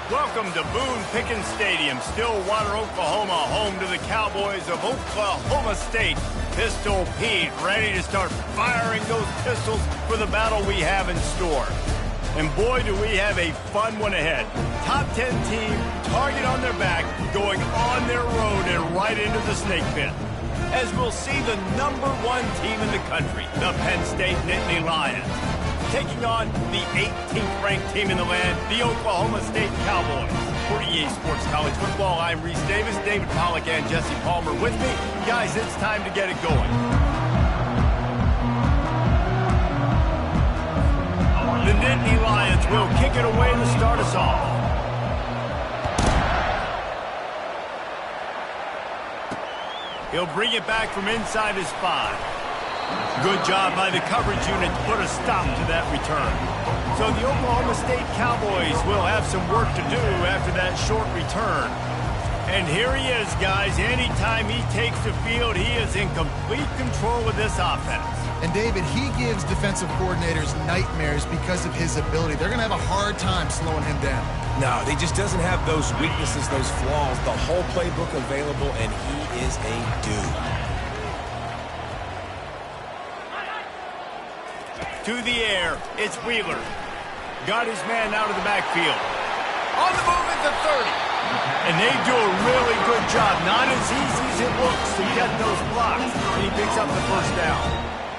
Welcome to Boone Pickens Stadium, Stillwater, Oklahoma, home to the Cowboys of Oklahoma State. Pistol Pete ready to start firing those pistols for the battle we have in store. And boy, do we have a fun one ahead. Top 10 team, target on their back, going on their road and right into the snake pit. As we'll see the #1 team in the country, the Penn State Nittany Lions, taking on the 18th ranked team in the land, the Oklahoma State Cowboys. For EA Sports College Football, I'm Reese Davis, David Pollack and Jesse Palmer with me. Guys, it's time to get it going. The Nittany Lions will kick it away to start us off. He'll bring it back from inside his 5. Good job by the coverage unit to put a stop to that return. So the Oklahoma State Cowboys will have some work to do after that short return. And here he is, guys. Anytime he takes the field, he is in complete control of this offense. And David, he gives defensive coordinators nightmares because of his ability. They're going to have a hard time slowing him down. No, he just doesn't have those weaknesses, those flaws, the whole playbook available, and he is a dude. To the air, it's Wheeler. Got his man out of the backfield. On the move at the 30. And they do a really good job. Not as easy as it looks to get those blocks. And he picks up the first down.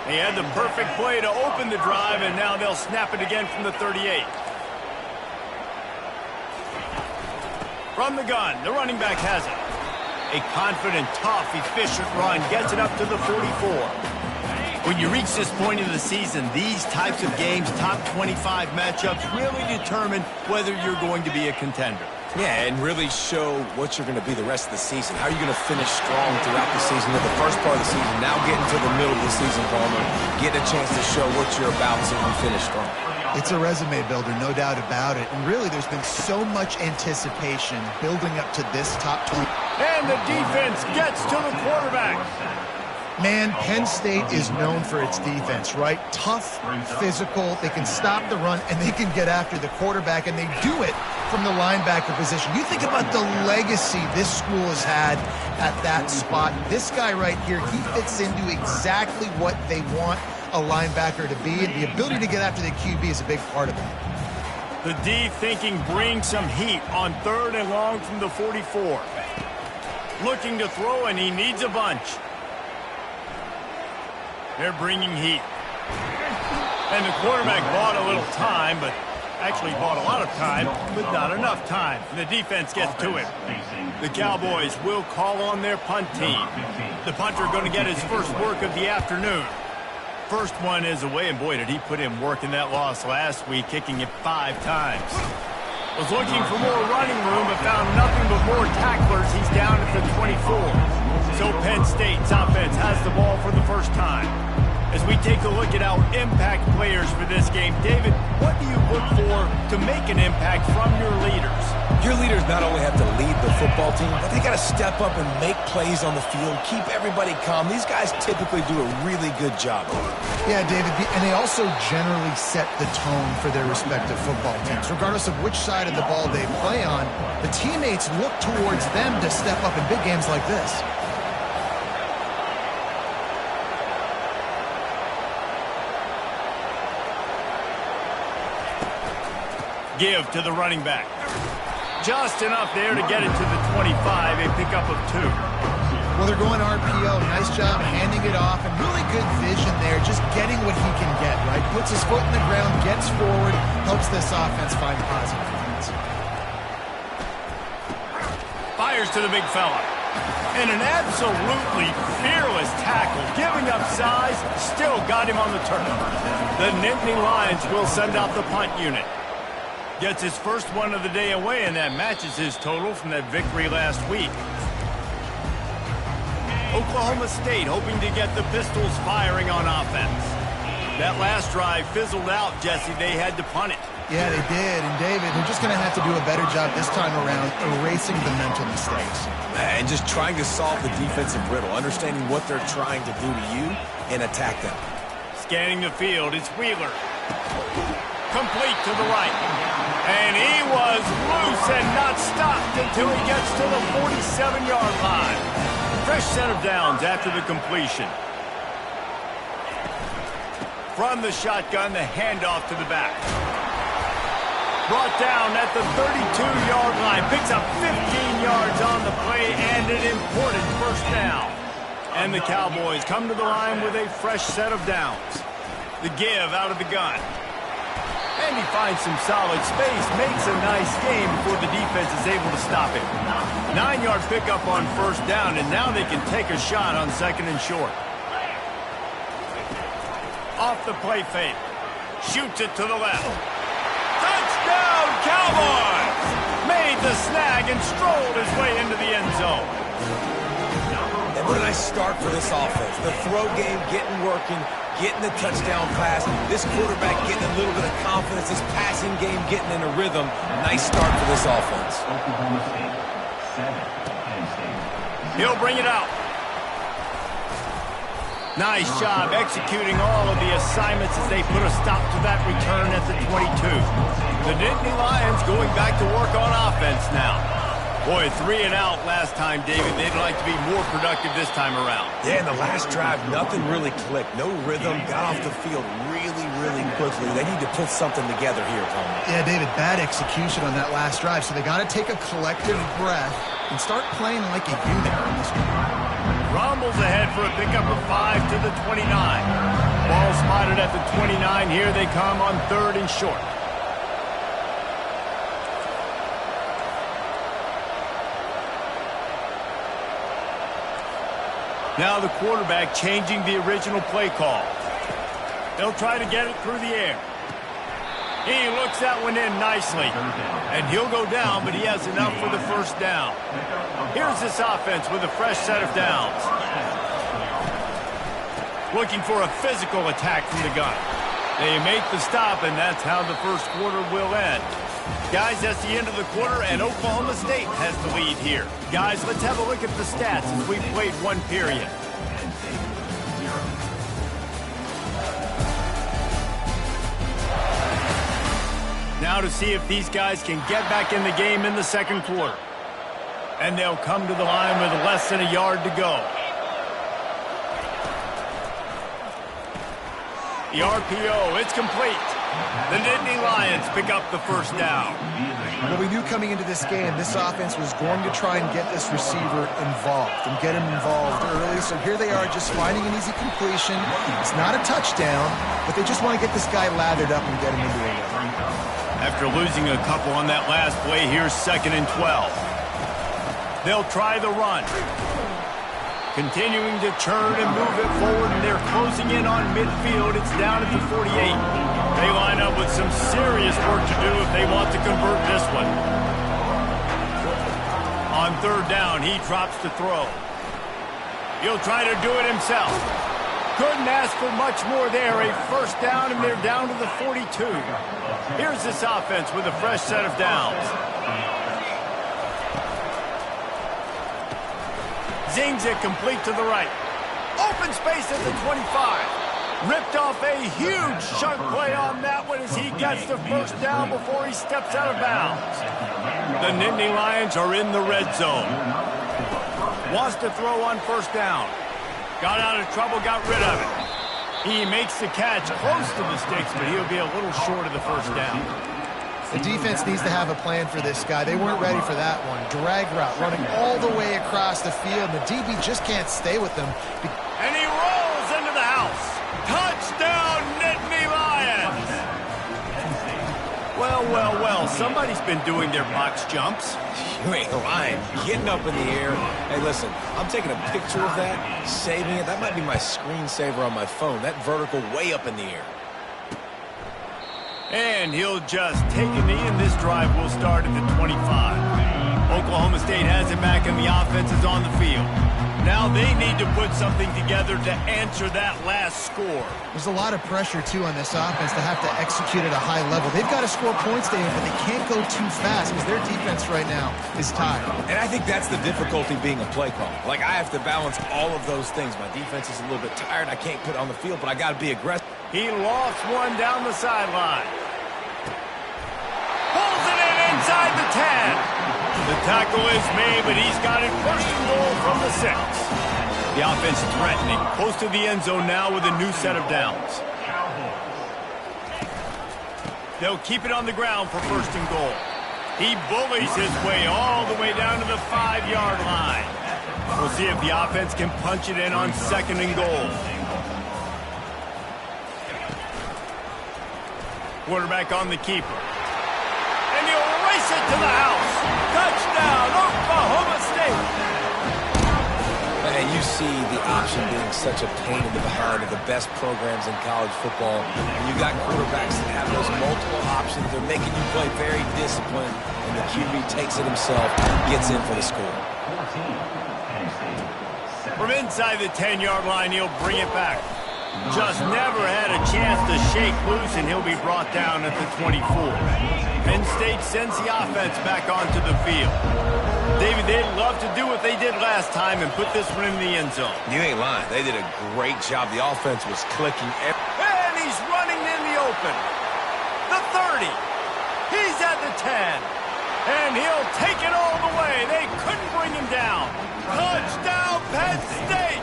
He had the perfect play to open the drive, and now they'll snap it again from the 38. From the gun, the running back has it. A confident, tough, efficient run gets it up to the 44. When you reach this point in the season, these types of games, top 25 matchups, really determine whether you're going to be a contender. Yeah, and really show what you're going to be the rest of the season. How are you going to finish strong throughout the season, at the first part of the season, now getting to the middle of the season, Palmer, get a chance to show what you're about so you finish strong. It's a resume builder, no doubt about it. And really, there's been so much anticipation building up to this top 20. And the defense gets to the quarterback. Man, Penn State is known for its defense, right? Tough, physical, they can stop the run, and they can get after the quarterback, and they do it from the linebacker position. You think about the legacy this school has had at that spot. This guy right here, he fits into exactly what they want a linebacker to be, and the ability to get after the QB is a big part of it. The D thinking brings some heat on 3rd and long from the 44. Looking to throw, and he needs a bunch. They're bringing heat. And the quarterback bought a little time, but actually bought a lot of time, but not enough time. And the defense gets to him. The Cowboys will call on their punt team. The punter going to get his first work of the afternoon. First one is away, and boy, did he put in work in that loss last week, kicking it 5 times. Was looking for more running room, but found nothing but more tacklers. He's down at the 24. So Penn State's offense has the ball for the first time. As we take a look at our impact players for this game, David, what do you look for to make an impact from your leaders? Your leaders not only have to lead the football team, but they got to step up and make plays on the field, keep everybody calm. These guys typically do a really good job. Yeah, David, and they also generally set the tone for their respective football teams. Regardless of which side of the ball they play on, the teammates look towards them to step up in big games like this. Give to the running back. Just enough there to get it to the 25, a pickup of 2. Well, they're going RPO. Nice job handing it off, and really good vision there, just getting what he can get, right? Puts his foot in the ground, gets forward, helps this offense find positive points. Fires to the big fella. And an absolutely fearless tackle, giving up size, still got him on the turf. The Nittany Lions will send out the punt unit. Gets his first one of the day away, and that matches his total from that victory last week. Oklahoma State hoping to get the Pistols firing on offense. That last drive fizzled out, Jesse. They had to punt it. Yeah, they did. And, David, they're just going to have to do a better job this time around erasing the mental mistakes. And just trying to solve the defensive riddle, understanding what they're trying to do to you and attack them. Scanning the field, it's Wheeler. Complete to the right. And he was loose and not stopped until he gets to the 47-yard line. Fresh set of downs after the completion. From the shotgun, the handoff to the back. Brought down at the 32-yard line. Picks up 15 yards on the play and an important first down. And the Cowboys come to the line with a fresh set of downs. The give out of the gun. And he finds some solid space, makes a nice game before the defense is able to stop him. 9-yard pickup on first down, and now they can take a shot on second and short. Off the play fake. Shoots it to the left. Touchdown, Cowboys! Made the snag and strolled his way into the end zone. And what a nice start for this offense. The throw game getting working, getting the touchdown pass. This quarterback getting a little bit of confidence. This passing game getting in a rhythm. Nice start for this offense. He'll bring it out. Nice job executing all of the assignments as they put a stop to that return at the 22. The Nittany Lions going back to work on offense now. Boy, 3 and out last time, David. They'd like to be more productive this time around. Yeah, in the last drive, nothing really clicked. No rhythm. Got off the field really, really quickly. They need to put something together here, Palmer. Yeah, David, bad execution on that last drive. So they got to take a collective breath and start playing like a unit on this one. Rumbles ahead for a pickup of 5 to the 29. Ball spotted at the 29. Here they come on 3rd and short. Now the quarterback changing the original play call. They'll try to get it through the air. He looks that one in nicely. And he'll go down, but he has enough for the first down. Here's this offense with a fresh set of downs. Looking for a physical attack from the gun. They make the stop, and that's how the first quarter will end. Guys, that's the end of the quarter, and Oklahoma State has the lead here. Guys, let's have a look at the stats as we played one period. Now to see if these guys can get back in the game in the second quarter. And they'll come to the line with less than a yard to go. The RPO, it's complete. The Nittany Lions pick up the first down. Well, we knew coming into this game, this offense was going to try and get this receiver involved and get him involved early. So here they are just finding an easy completion. It's not a touchdown, but they just want to get this guy lathered up and get him into the game. After losing a couple on that last play, here's 2nd and 12. They'll try the run. Continuing to churn and move it forward, and they're closing in on midfield. It's down at the 48. They line up with some serious work to do if they want to convert this one. On 3rd down, he drops to throw. He'll try to do it himself. Couldn't ask for much more there. A first down, and they're down to the 42. Here's this offense with a fresh set of downs. Zings it complete to the right. Open space at the 25. Ripped off a huge chunk play on that one as he gets the first down before he steps out of bounds. The Nittany Lions are in the red zone. Wants to throw on first down. Got out of trouble, got rid of it. He makes the catch close to the sticks, but he'll be a little short of the first down. The defense needs to have a plan for this guy. They weren't ready for that one. Drag route, running all the way across the field. And the DB just can't stay with them. And he rolls into the house. Touchdown, Nittany Lions! Well, somebody's been doing their box jumps. You ain't lying. Getting up in the air. Hey, listen, I'm taking a picture of that, saving it. That might be my screensaver on my phone. That vertical way up in the air. And he'll just take a knee, and this drive will start at the 25. Oklahoma State has it back, and the offense is on the field. Now they need to put something together to answer that last score. There's a lot of pressure, too, on this offense to have to execute at a high level. They've got to score points, David, but they can't go too fast because their defense right now is tired. And I think that's the difficulty being a play call. Like, I have to balance all of those things. My defense is a little bit tired. I can't put it on the field, but I got to be aggressive. He lost one down the sideline. Pulls inside the 10. The tackle is made, but he's got it first and goal from the 6. The offense threatening, close to the end zone now with a new set of downs. They'll keep it on the ground for first and goal. He bullies his way all the way down to the 5-yard line. We'll see if the offense can punch it in on second and goal. Quarterback on the keeper. And he'll race it to the house. Touchdown, Oklahoma State. And you see the option being such a pain in the behind of the best programs in college football. When you got quarterbacks that have those multiple options, they're making you play very disciplined, and the QB takes it himself, gets in for the score. From inside the 10-yard line, he'll bring it back. Just never had a chance to shake loose, and he'll be brought down at the 24. Penn State sends the offense back onto the field. David, they'd love to do what they did last time and put this one in the end zone. You ain't lying. They did a great job. The offense was clicking. And he's running in the open. The 30. He's at the 10. And he'll take it all the way. They couldn't bring him down. Touchdown, Penn State!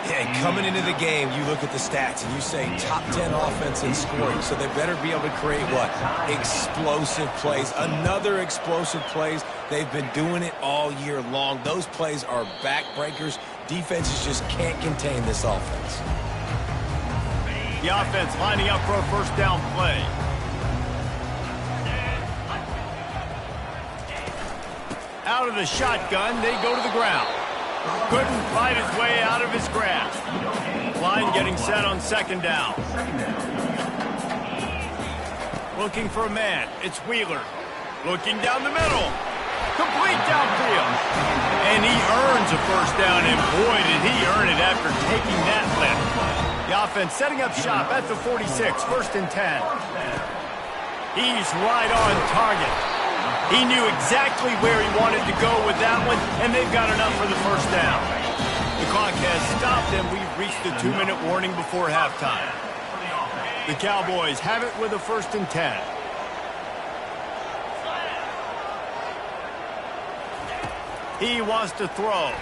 And coming into the game, you look at the stats and you say top 10 offense in scoring, so they better be able to create what? Explosive plays. Another explosive plays. They've been doing it all year long. Those plays are backbreakers. Defenses just can't contain this offense. The offense lining up for a first down play. Out of the shotgun, they go to the ground. Couldn't fight his way out of his grasp. Line getting set on second down. Looking for a man. It's Wheeler. Looking down the middle. Complete downfield. And he earns a first down, and boy, did he earn it after taking that lift. The offense setting up shop at the 46, first and 10. He's right on target. He knew exactly where he wanted to go with that one, and they've got enough for the first down. The clock has stopped, and we've reached the 2-minute warning before halftime. The Cowboys have it with a first and 10. He wants to throw.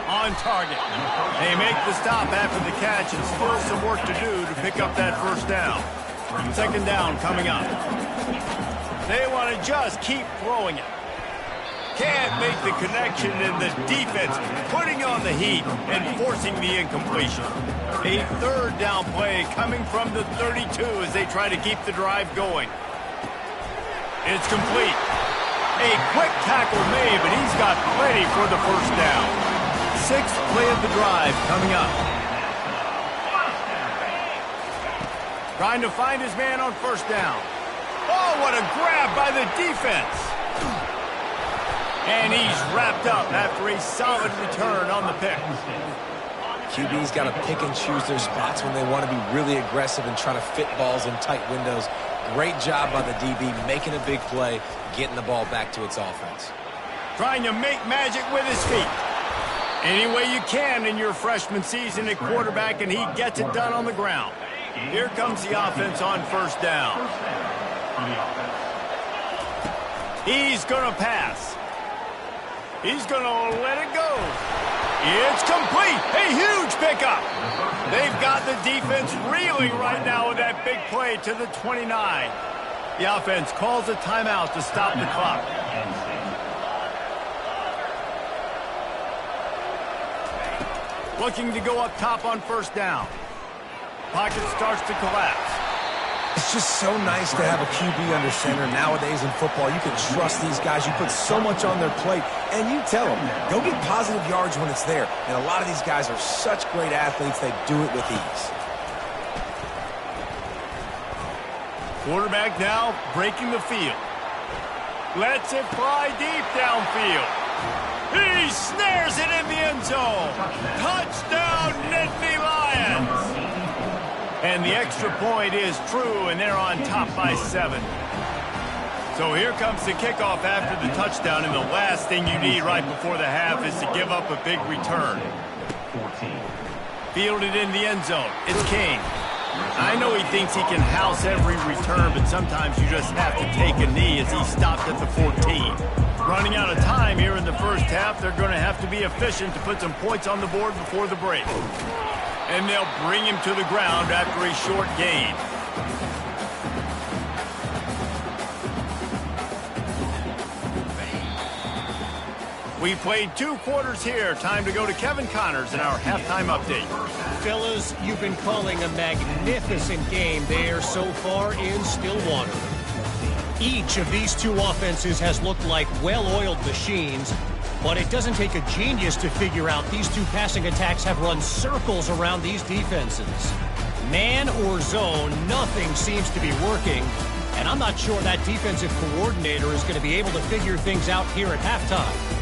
On target. They make the stop after the catch, and still some work to do to pick up that first down. Second down coming up. They want to just keep throwing it. Can't make the connection, and the defense putting on the heat and forcing the incompletion. A third down play coming from the 32 as they try to keep the drive going. It's complete. A quick tackle made, but he's got plenty for the first down. Sixth play of the drive coming up. Trying to find his man on first down. Oh, what a grab by the defense. And he's wrapped up after a solid return on the pick. QB's got to pick and choose their spots when they want to be really aggressive and try to fit balls in tight windows. Great job by the DB making a big play, getting the ball back to its offense. Trying to make magic with his feet. Any way you can in your freshman season at quarterback, and he gets it done on the ground. Here comes the offense on first down. He's going to pass. He's going to let it go. It's complete. A huge pickup. They've got the defense reeling right now with that big play to the 29. The offense calls a timeout to stop the clock. Looking to go up top on first down. Pocket starts to collapse. It's just so nice to have a QB under center nowadays in football. You can trust these guys. You put so much on their plate, and you tell them, go get positive yards when it's there. And a lot of these guys are such great athletes, they do it with ease. Quarterback now breaking the field. Lets it fly deep downfield. He snares it in the end zone. Touchdown, Nittany Lions. And the extra point is true, and they're on top by 7. So here comes the kickoff after the touchdown, and the last thing you need right before the half is to give up a big return. Fielded in the end zone. It's King. I know he thinks he can house every return, but sometimes you just have to take a knee as he stopped at the 14. Running out of time here in the first half, they're going to have to be efficient to put some points on the board before the break. And they'll bring him to the ground after a short gain. We played 2 quarters here. Time to go to Kevin Connors in our halftime update. Fellas, you've been calling a magnificent game there so far in Stillwater. Each of these 2 offenses has looked like well-oiled machines, but it doesn't take a genius to figure out these 2 passing attacks have run circles around these defenses. Man or zone, nothing seems to be working, and I'm not sure that defensive coordinator is going to be able to figure things out here at halftime.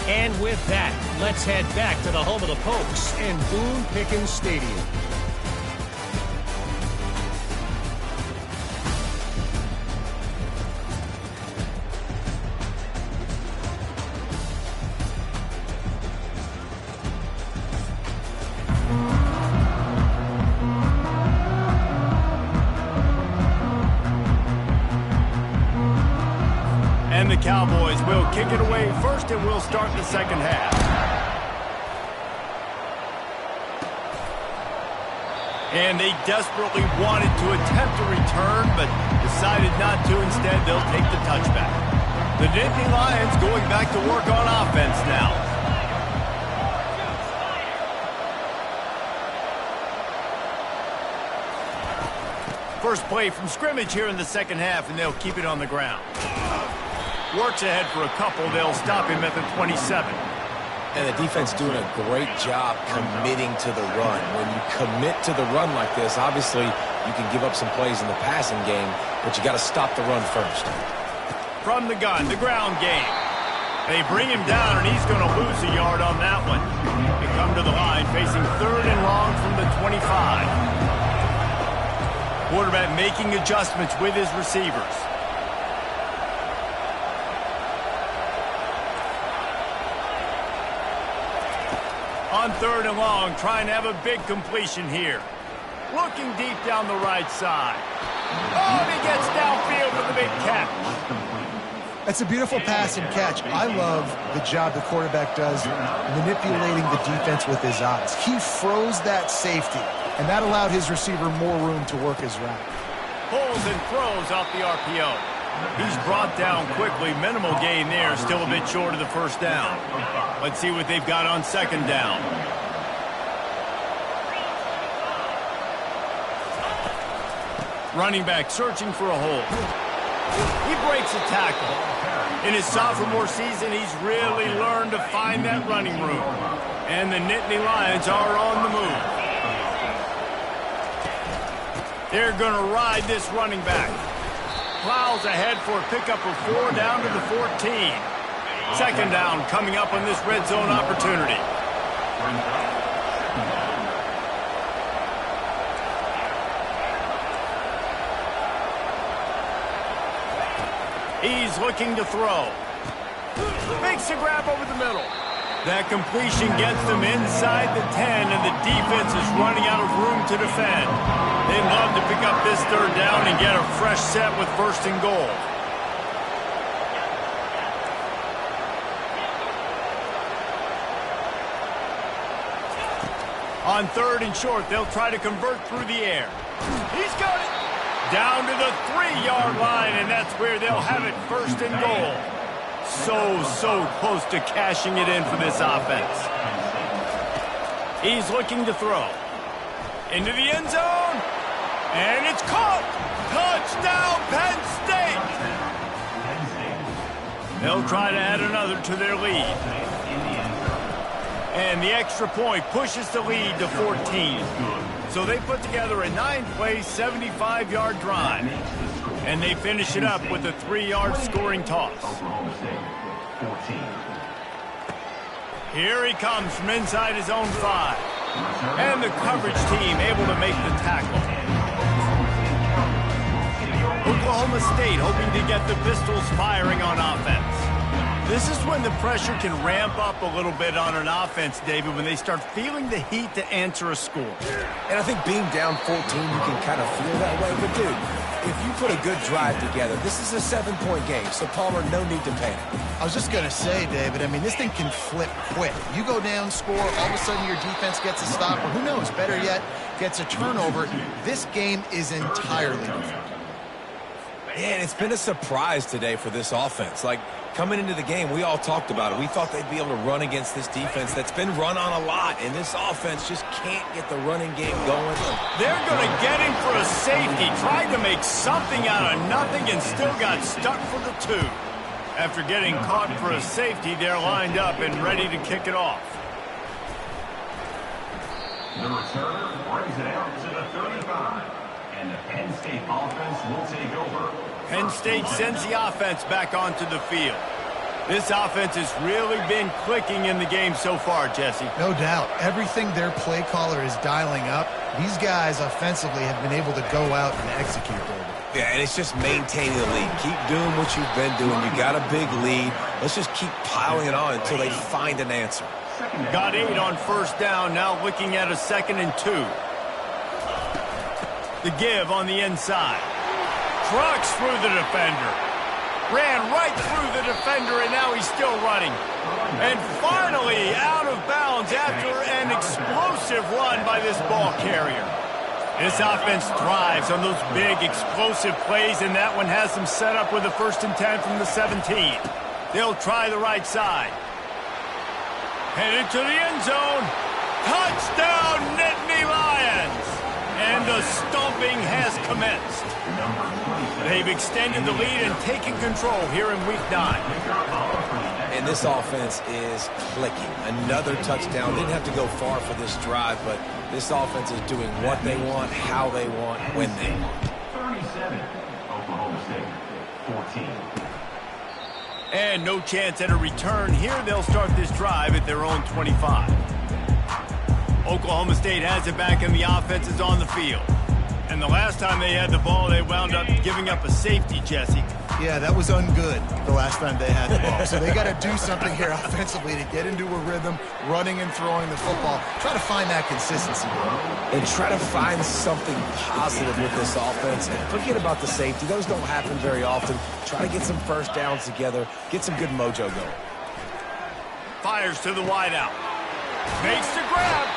And with that, let's head back to the home of the Pokes in Boone Pickens Stadium. And the Cowboys will kick it away first, and we'll start the second half. And they desperately wanted to attempt a return, but decided not to. Instead, they'll take the touchback. The Nittany Lions going back to work on offense now. First play from scrimmage here in the second half, and they'll keep it on the ground. Works ahead for a couple. They'll stop him at the 27. And the defense doing a great job committing to the run. When you commit to the run like this, obviously you can give up some plays in the passing game, but you got to stop the run first. From the gun, the ground game. They bring him down, and he's going to lose a yard on that one. They come to the line, facing 3rd and long from the 25. Quarterback making adjustments with his receivers. On 3rd and long, trying to have a big completion here. Looking deep down the right side. Oh, and he gets downfield with the big catch. That's a beautiful pass and catch. I love the job the quarterback does manipulating the defense with his eyes. He froze that safety, and that allowed his receiver more room to work his route. Pulls and throws off the RPO. He's brought down quickly. Minimal gain there. Still a bit short of the first down. Let's see what they've got on second down. Running back searching for a hole. He breaks a tackle. In his sophomore season, he's really learned to find that running room. And the Nittany Lions are on the move. They're going to ride this running back. Plows ahead for a pickup of 4 down to the 14. Second down coming up on this red zone opportunity. He's looking to throw. Makes a grab over the middle. That completion gets them inside the 10, and the defense is running out of room to defend. They'd love to pick up this 3rd down and get a fresh set with 1st and goal. On 3rd and short, they'll try to convert through the air. He's got it. Down to the 3-yard line, and that's where they'll have it 1st and goal. So close to cashing it in for this offense. He's looking to throw. Into the end zone. And it's caught. Touchdown, Penn State. They'll try to add another to their lead. And the extra point pushes the lead to 14. So they put together a 9-play, 75-yard drive. And they finish it up with a 3-yard scoring toss. Here he comes from inside his own 5. And the coverage team able to make the tackle. Oklahoma State hoping to get the Pistols firing on offense. This is when the pressure can ramp up a little bit on an offense, David, when they start feeling the heat to answer a score. And I think being down 14, you can kind of feel that way. But, dude, if you put a good drive together, this is a 7-point game. So, Palmer, no need to panic. I was just going to say, David, I mean, this thing can flip quick. You go down, score, all of a sudden your defense gets a stop, or who knows, better yet, gets a turnover. This game is entirely different. Man, it's been a surprise today for this offense. Like, coming into the game, we all talked about it. We thought they'd be able to run against this defense that's been run on a lot, and this offense just can't get the running game going. They're going to get him for a safety, tried to make something out of nothing and still got stuck for the 2. After getting caught for a safety, they're lined up and ready to kick it off. The returner brings it out to the 35. And the Penn State offense will take over. Penn State sends the offense back onto the field. This offense has really been clicking in the game so far, Jesse. No doubt. Everything their play caller is dialing up, these guys offensively have been able to go out and execute, David. Yeah, and it's just maintaining the lead. Keep doing what you've been doing. You got a big lead. Let's just keep piling it on until they find an answer. Got 8 on first down, now looking at a 2nd and 2. The give on the inside. Trucks through the defender. Ran right through the defender, and now he's still running. And finally out of bounds after an explosive run by this ball carrier. This offense thrives on those big, explosive plays, and that one has them set up with a 1st and 10 from the 17. They'll try the right side. Headed to the end zone. Touchdown, Nittany Lions! And the stomping has commenced. They've extended the lead and taken control here in Week 9. And this offense is clicking. Another touchdown. Didn't have to go far for this drive, but this offense is doing what they want, how they want, when they want. 37, Oklahoma State, 14. And no chance at a return here. They'll start this drive at their own 25. Oklahoma State has it back, and the offense is on the field. And the last time they had the ball, they wound up giving up a safety, Jesse. Yeah, that was ungood the last time they had the ball. So they got to do something here offensively to get into a rhythm, running and throwing the football. Try to find that consistency. And try to find something positive with this offense. And forget about the safety. Those don't happen very often. Try to get some first downs together. Get some good mojo going. Fires to the wideout. Makes the grab.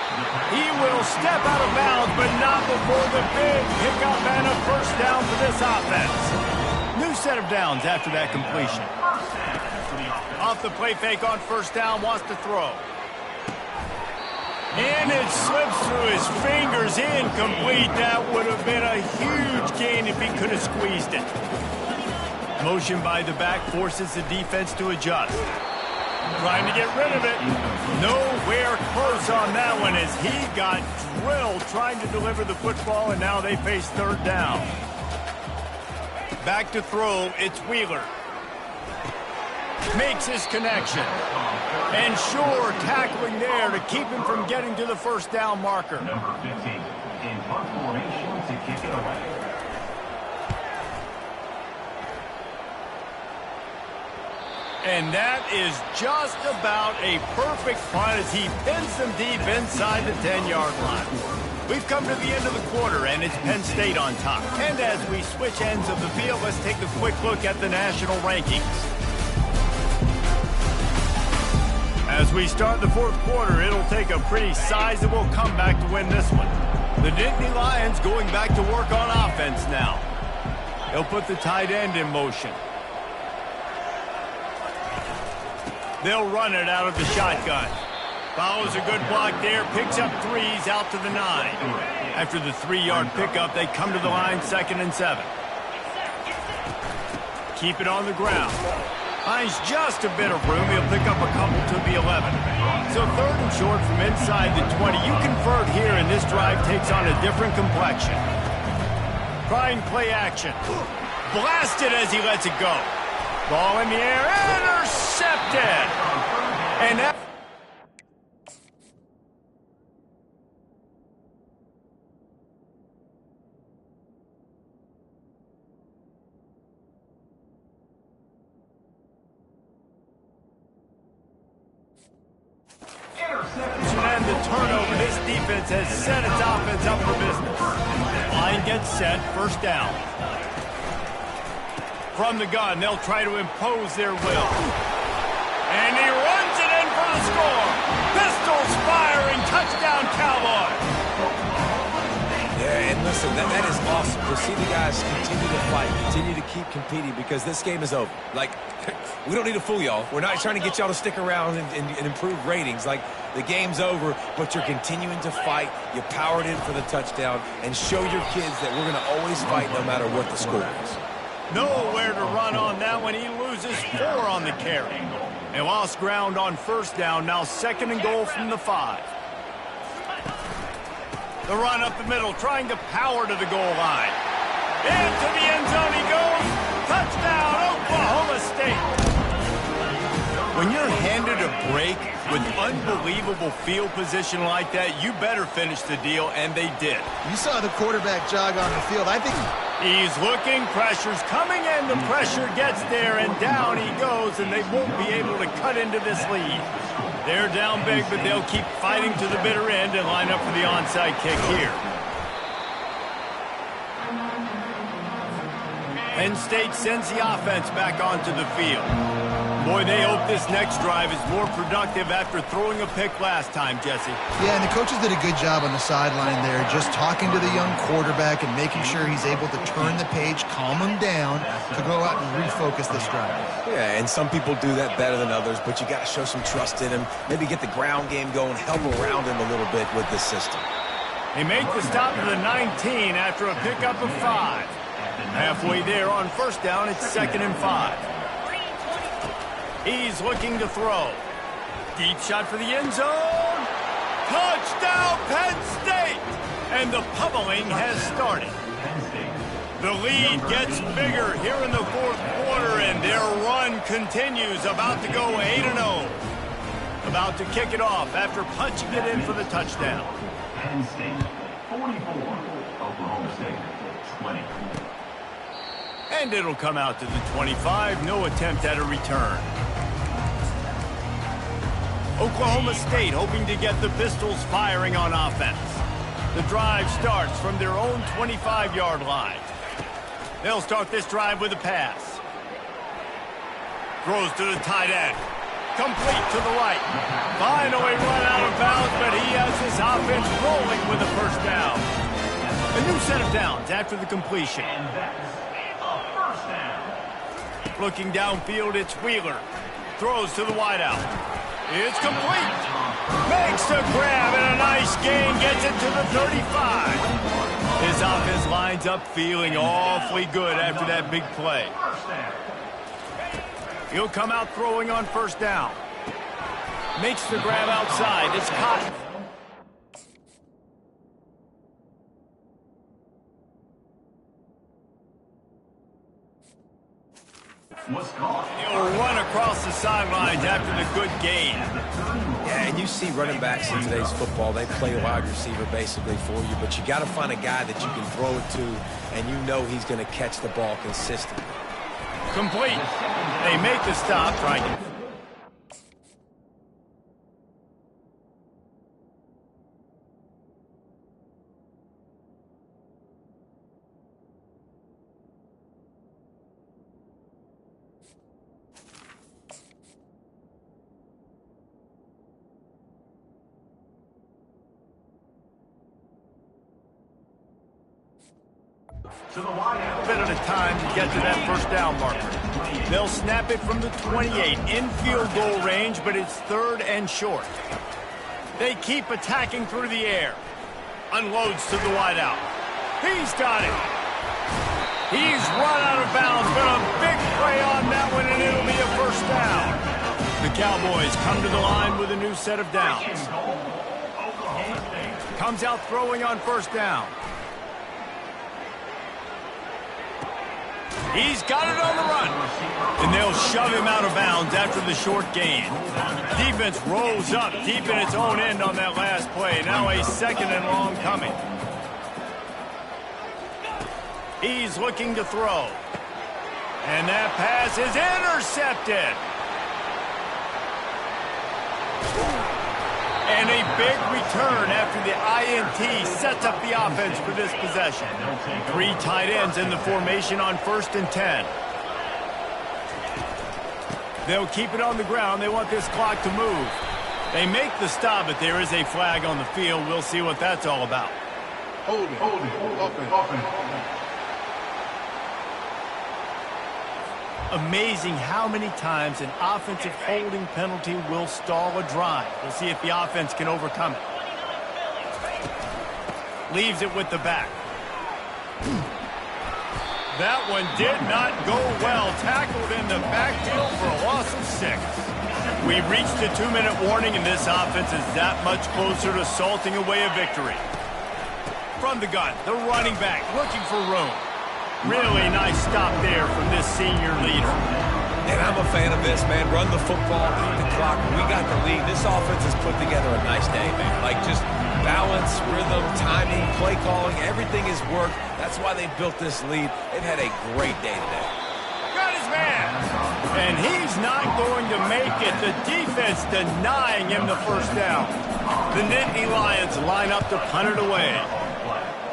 He will step out of bounds, but not before the big pickup and a 1st down for this offense. New set of downs after that completion. Off the play fake on 1st down, wants to throw. And it slips through his fingers, incomplete. That would have been a huge gain if he could have squeezed it. Motion by the back forces the defense to adjust. Trying to get rid of it. Nowhere close on that one as he got drilled trying to deliver the football, and now they face 3rd down. Back to throw, it's Wheeler. Makes his connection. And sure, tackling there to keep him from getting to the 1st down marker. Number 15, in punt formation to kick it away. And that is just about a perfect punt as he pins them deep inside the 10-yard line. We've come to the end of the quarter, and it's Penn State on top. And as we switch ends of the field, let's take a quick look at the national rankings. As we start the 4th quarter, it'll take a pretty sizable comeback to win this one. The Nittany Lions going back to work on offense now. They'll put the tight end in motion. They'll run it out of the shotgun. Follows a good block there, picks up 3s out to the 9. After the 3-yard pickup, they come to the line 2nd and 7. Keep it on the ground. Finds just a bit of room. He'll pick up a couple to the 11. So 3rd and short from inside the 20. You convert here, and this drive takes on a different complexion. Trying play action. Blasted as he lets it go. Ball in the air, intercepted! And that... turnover, this defense has set its offense up for business. Line gets set, first down. From the gun, they'll try to impose their will. And he runs it in for the score. Pistols firing, touchdown Cowboys. Yeah, and listen, that is awesome to see the guys continue to fight, continue to keep competing, because this game is over. Like, we don't need to fool y'all. We're not trying to get y'all to stick around and improve ratings. Like, the game's over, but you're continuing to fight. You powered in for the touchdown, and show your kids that we're going to always fight no matter what the score is. Nowhere to run on that one. He loses 4 on the carry. They lost ground on first down. Now 2nd and goal from the 5. The run up the middle, trying to power to the goal line. Into the end zone he goes. Touchdown, Oklahoma State. When you're handed a break with unbelievable field position like that, you better finish the deal, and they did. You saw the quarterback jog on the field. I think he's looking, pressure's coming in, the pressure gets there, and down he goes, and they won't be able to cut into this lead. They're down big, but they'll keep fighting to the bitter end and line up for the onside kick here. Penn State sends the offense back onto the field. Boy, they hope this next drive is more productive after throwing a pick last time, Jesse. Yeah, and the coaches did a good job on the sideline there, just talking to the young quarterback and making sure he's able to turn the page, calm him down, to go out and refocus this drive. Yeah, and some people do that better than others, but you got to show some trust in him, maybe get the ground game going, help around him a little bit with this system. They make the stop to the 19 after a pickup of 5. Halfway there on first down, it's 2nd and 5. He's looking to throw. Deep shot for the end zone. Touchdown, Penn State! And the pummeling has started. The lead gets bigger here in the 4th quarter, and their run continues, about to go 8-0. About to kick it off after punching it in for the touchdown. Penn State, 44. Oklahoma State, 20. And it'll come out to the 25. No attempt at a return. Oklahoma State hoping to get the Pistols firing on offense. The drive starts from their own 25-yard line. They'll start this drive with a pass. Throws to the tight end. Complete to the right. Finally run out of bounds, but he has his offense rolling with a first down. A new set of downs after the completion. And that's a first down. Looking downfield, it's Wheeler. Throws to the wideout. It's complete. Makes the grab and a nice gain. Gets it to the 35. His offense lines up feeling awfully good after that big play. He'll come out throwing on first down. Makes the grab outside. It's caught. He'll run across the sidelines after the good gain. Yeah, and you see running backs in today's football, they play wide receiver basically for you, but you got to find a guy that you can throw it to, and you know he's going to catch the ball consistently. Complete. They make the stop, trying to... a bit at a time to get to that first down marker. They'll snap it from the 28 in field goal range, but it's 3rd and short. They keep attacking through the air. Unloads to the wideout. He's got it. He's run out of bounds, but a big play on that one, and it'll be a first down. The Cowboys come to the line with a new set of downs. Comes out throwing on first down. He's got it on the run. And they'll shove him out of bounds after the short gain. Defense rolls up deep in its own end on that last play. Now a 2nd and long coming. He's looking to throw. And that pass is intercepted. And a big return after the INT sets up the offense for this possession. 3 tight ends in the formation on 1st and 10. They'll keep it on the ground. They want this clock to move. They make the stop, but there is a flag on the field. We'll see what that's all about. Hold it, open. Amazing how many times an offensive holding penalty will stall a drive. We'll see if the offense can overcome it. Leaves it with the back. That one did not go well. Tackled in the backfield for a loss of 6. We've reached the 2-minute warning, and this offense is that much closer to salting away a victory. From the gun, the running back looking for room. Really nice stop there from this senior leader. And I'm a fan of this, man. Run the football, keep the clock. We got the lead. This offense has put together a nice day, man. Like, just balance, rhythm, timing, play calling, everything has worked. That's why they built this lead. They've had a great day today. Got his man. And he's not going to make it. The defense denying him the first down. The Nittany Lions line up to punt it away.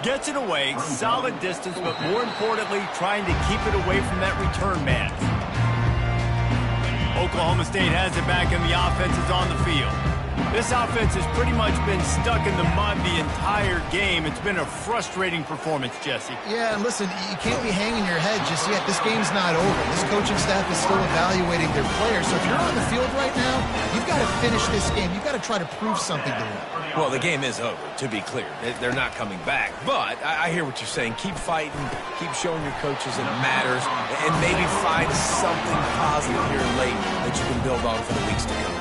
Gets it away, solid distance, but more importantly, trying to keep it away from that return man. Oklahoma State has it back, and the offense is on the field. This offense has pretty much been stuck in the mud the entire game. It's been a frustrating performance, Jesse. Yeah, and listen, you can't be hanging your head just yet. This game's not over. This coaching staff is still evaluating their players. So if you're on the field right now, you've got to finish this game. You've got to try to prove something to them. Well, the game is over, to be clear. They're not coming back. But I hear what you're saying. Keep fighting. Keep showing your coaches it matters. And maybe find something positive here late that you can build on for the weeks to come.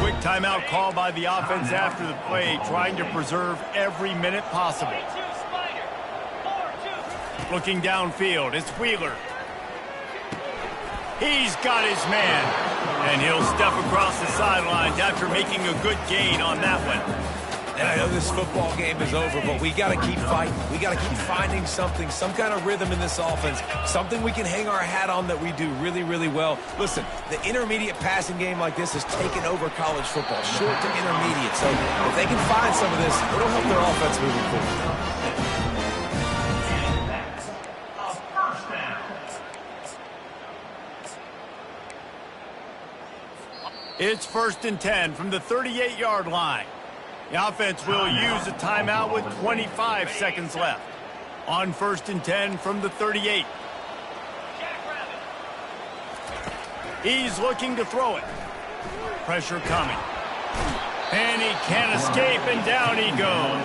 Quick timeout call by the offense after the play, trying to preserve every minute possible. Looking downfield, it's Wheeler. He's got his man. And he'll step across the sidelines after making a good gain on that one. And I know this football game is over, but we got to keep fighting. We got to keep finding something, some kind of rhythm in this offense, something we can hang our hat on that we do really, really well. Listen, the intermediate passing game like this has taken over college football, short to intermediate. So if they can find some of this, it'll help their offense moving forward. It's 1st and 10 from the 38-yard line. The offense will use a timeout with 25 seconds left. On 1st and 10 from the 38. He's looking to throw it. Pressure coming. And he can't escape, and down he goes.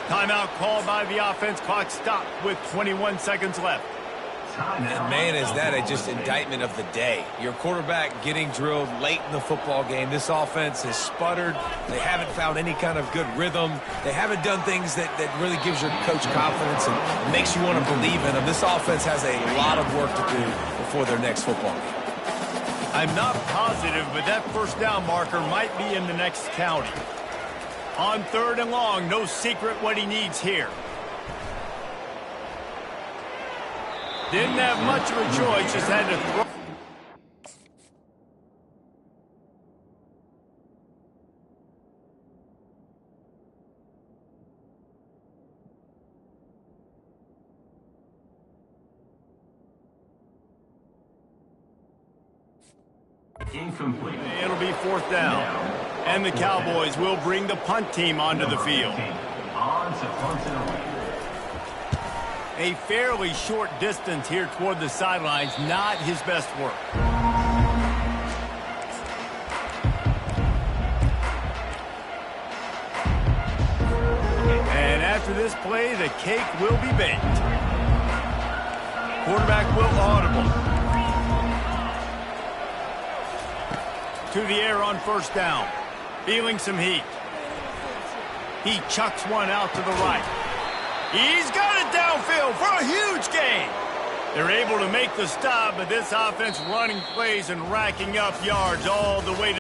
Timeout called by the offense. Clock stopped with 21 seconds left. And man, is that just indictment of the day. Your quarterback getting drilled late in the football game. This offense has sputtered. They haven't found any kind of good rhythm. They haven't done things that really gives your coach confidence and makes you want to believe in them. This offense has a lot of work to do before their next football game. I'm not positive, but that first down marker might be in the next county. On 3rd and long, no secret what he needs here. Didn't have much of a choice, just had to throw. Incomplete. It'll be 4th down. And the Cowboys will bring the punt team onto the field. On to punt it away. A fairly short distance here toward the sidelines, not his best work. And after this play, the cake will be baked. Quarterback will audible. To the air on 1st down. Feeling some heat. He chucks one out to the right. He's got it downfield for a huge gain. They're able to make the stop, but this offense running plays and racking up yards all the way to